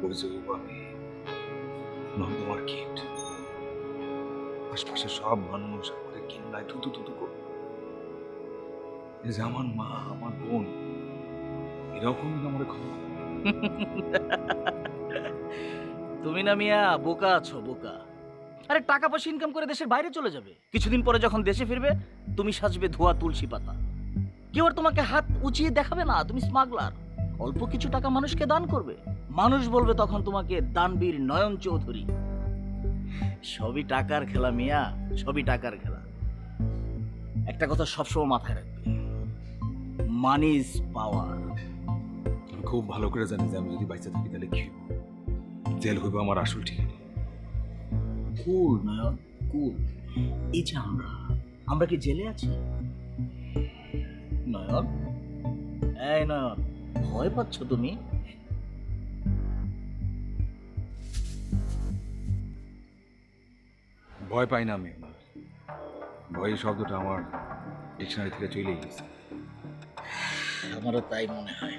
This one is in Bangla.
পরিচয় হইব আমি নন্দমার কীট। আশপাশে সব মানুষ আমাদের কিন্নায় থুতু থুতু করবে। এই যে আমার মা, আমার বোন, এরকম আমার খবর। তুমি না মিয়া বোকা আছো, বোকা। আরে টাকা পয়সা ইনকাম করে দেশের বাইরে চলে যাবে, কিছুদিন পরে যখন দেশে ফিরবে তুমি সাজবে ধোয়া তুলসী পাতা। কেউ আর তোমাকে হাত উঁচিয়ে দেখাবে না তুমি স্মাগলার। অল্প কিছু টাকা মানুষকে দান করবে, মানুষ বলবে তখন তোমাকে দানবীর নয়ন চৌধুরী। সবই টাকার খেলা মিয়া, সবই টাকার খেলা। একটা কথা সবসময় মাথায় রাখবে, মানি ইজ পাওয়ার। আমি খুব ভালো করে জানি যে আমি যদি বাইচা থাকি তাহলে কি হইব। জেল হইব আমার আসল ঠিকানা। কুল নয়ন, কুল। এই যে আমরা কি জেলে আছি? নয়ন, এই নয়ন, ভয় পাচ্ছ তুমি? ভয় পাই না আমি। ভয় শব্দটা আমার ডিকশনারি থেকে চলেই গেছে। আমারও তাই মনে হয়।